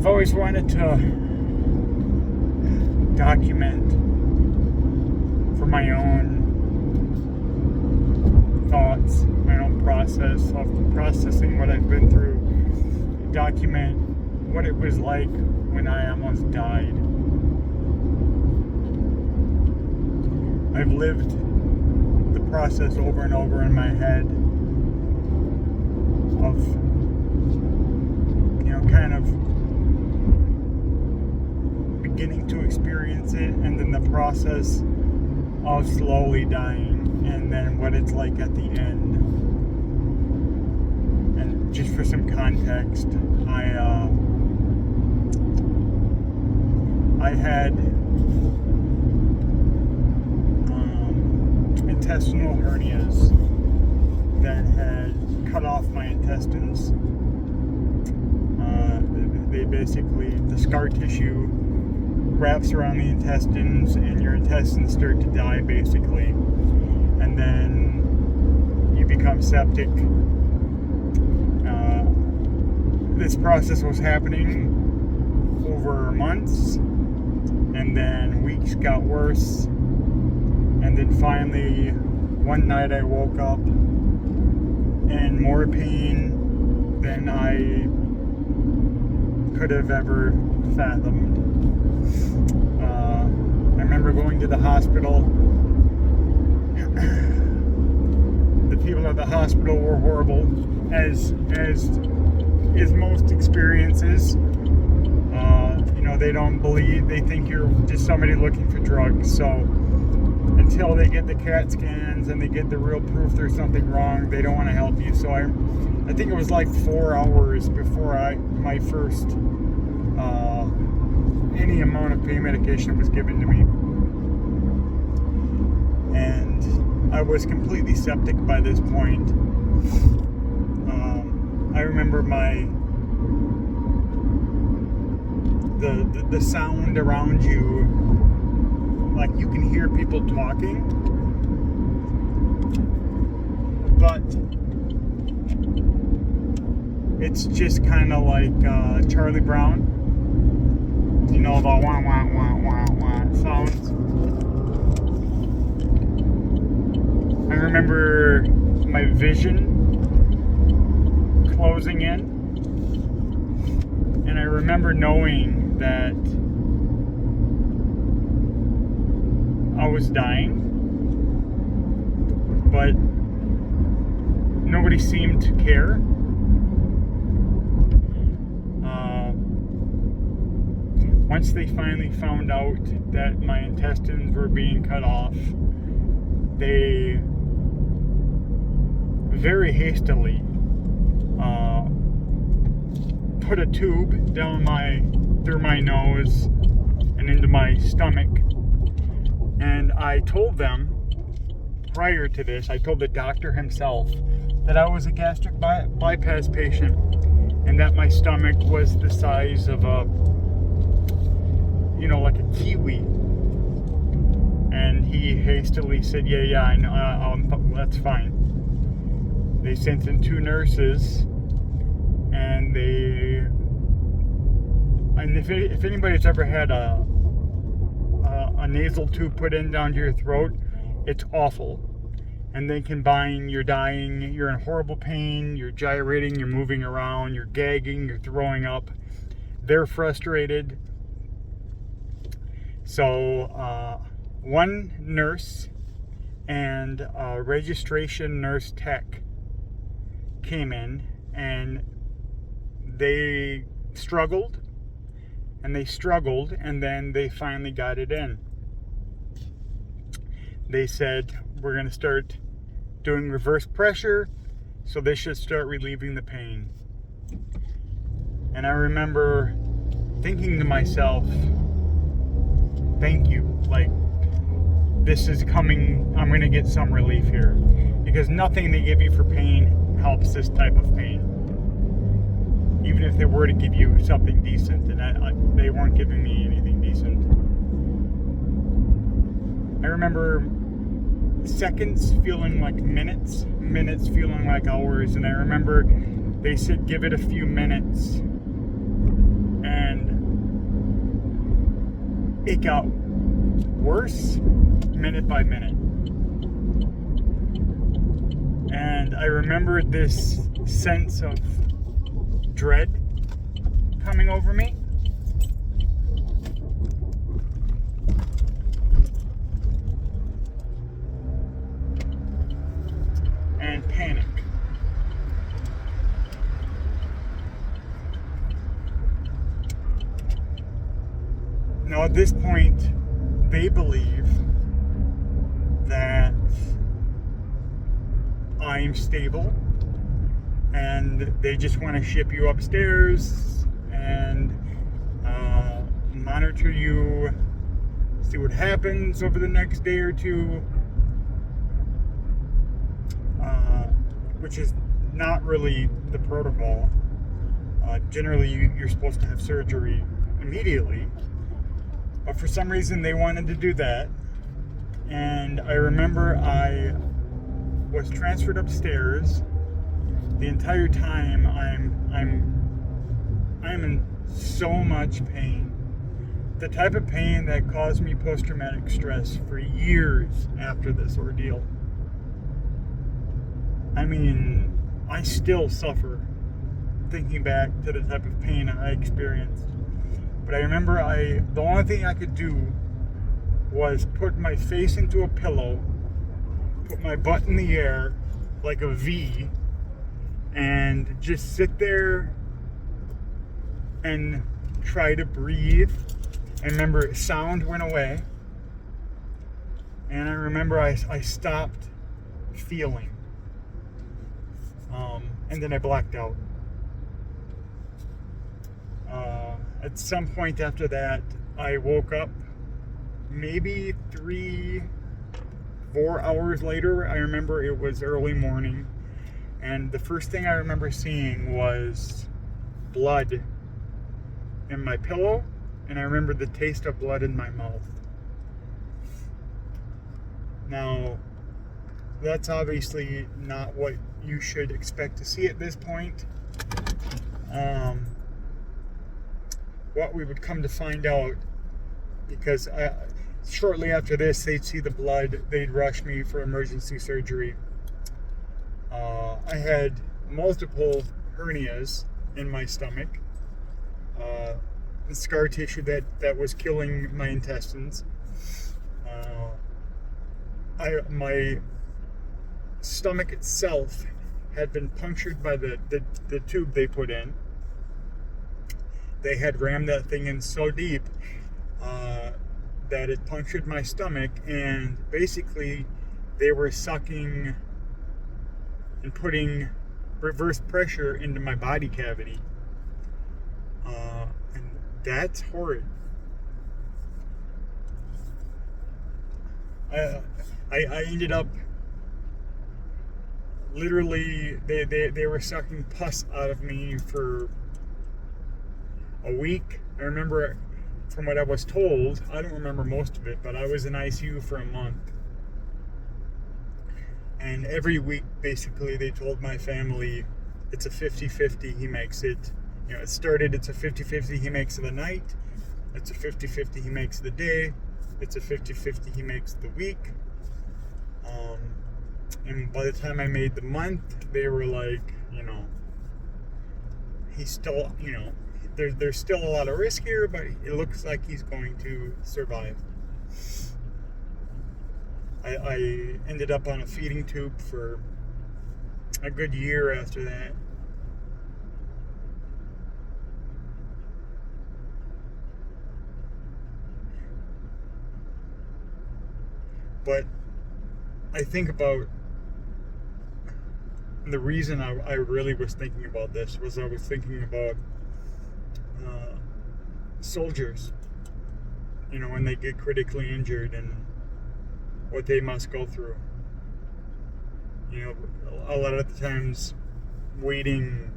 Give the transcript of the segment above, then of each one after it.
I've always wanted to document for my own thoughts, my own process of processing what I've been through, document what it was like when I almost died. I've lived the process over and over in my head of, kind of beginning to experience it, and then the process of slowly dying, and then what it's like at the end. And just for some context, I had intestinal hernias that had cut off my intestines. They basically, the scar tissue wraps around the intestines, and your intestines start to die basically, and then you become septic. This process was happening over months, and then weeks got worse, and then finally one night I woke up in more pain than I could have ever fathomed. I remember going to the hospital. The people at the hospital were horrible, as is most experiences. They don't believe, they think you're just somebody looking for drugs. So until they get the CAT scans and they get the real proof there's something wrong, they don't want to help you. So I think it was like 4 hours before my first any amount of pain medication was given to me, and I was completely septic by this point. I remember the sound around you, like you can hear people talking, but it's just kind of like Charlie Brown, the wah wah wah wah wah sounds. I remember my vision closing in, and I remember knowing that I was dying, but nobody seemed to care. Once they finally found out that my intestines were being cut off, they very hastily put a tube through my nose and into my stomach. And I told them, prior to this, I told the doctor himself that I was a gastric bypass patient, and that my stomach was the size of like a kiwi. And he hastily said, yeah, I know, that's fine. They sent in 2 nurses, and if anybody's ever had a nasal tube put in down to your throat, it's awful. And they combine, you're dying, you're in horrible pain, you're gyrating, you're moving around, you're gagging, you're throwing up. They're frustrated. So one nurse and a registration nurse tech came in, and they struggled, and then they finally got it in. They said, we're going to start doing reverse pressure, so they should start relieving the pain. And I remember thinking to myself, thank you, like, this is coming, I'm going to get some relief here, because nothing they give you for pain helps this type of pain. Even if they were to give you something decent, and they weren't giving me anything decent. I remember seconds feeling like minutes feeling like hours, and I remember they said give it a few minutes, and it got worse minute by minute. And I remember this sense of dread coming over me. And panic. Now at this point, they believe that I'm stable and they just want to ship you upstairs and monitor you, see what happens over the next day or two, which is not really the protocol. Generally, you're supposed to have surgery immediately, but for some reason they wanted to do that. And I remember I was transferred upstairs. The entire time I'm in so much pain. The type of pain that caused me post-traumatic stress for years after this ordeal. I mean, I still suffer thinking back to the type of pain I experienced. But I remember the only thing I could do was put my face into a pillow, put my butt in the air like a V, and just sit there and try to breathe. I remember sound went away, and I remember I stopped feeling, and then I blacked out. At some point after that, I woke up maybe 3-4 hours later. I remember it was early morning, and the first thing I remember seeing was blood in my pillow, and I remember the taste of blood in my mouth. Now, that's obviously not what you should expect to see at this point. What we would come to find out, because shortly after this, they'd see the blood, they'd rush me for emergency surgery. I had multiple hernias in my stomach, scar tissue that was killing my intestines. My stomach itself had been punctured by the tube they put in. They had rammed that thing in so deep that it punctured my stomach, and basically they were sucking and putting reverse pressure into my body cavity. And that's horrid. I ended up literally, they were sucking pus out of me for a week. I remember, from what I was told, I don't remember most of it, but I was in ICU for a month. And every week, basically, they told my family, it's a 50-50, he makes it. You know, it's a 50-50, he makes it the night. It's a 50-50, he makes the day. It's a 50-50, he makes the week. And by the time I made the month, they were like, he's still, there's still a lot of risk here, but it looks like he's going to survive. I ended up on a feeding tube for a good year after that. But I think about the reason I really was thinking about this was I was thinking about soldiers, when they get critically injured and what they must go through. A lot of the times waiting,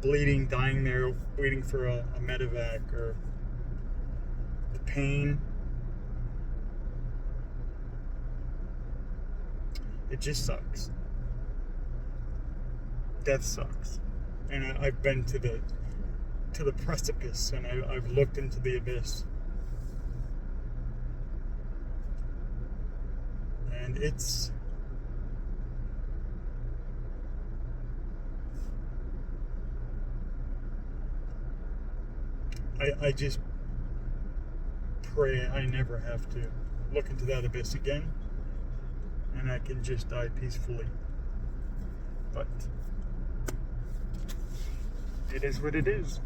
bleeding, dying there, waiting for a medevac, or the pain. It just sucks. Death sucks. And I've been to the precipice, and I've looked into the abyss. And it's I just pray I never have to look into that abyss again, and I can just die peacefully. But it is what it is.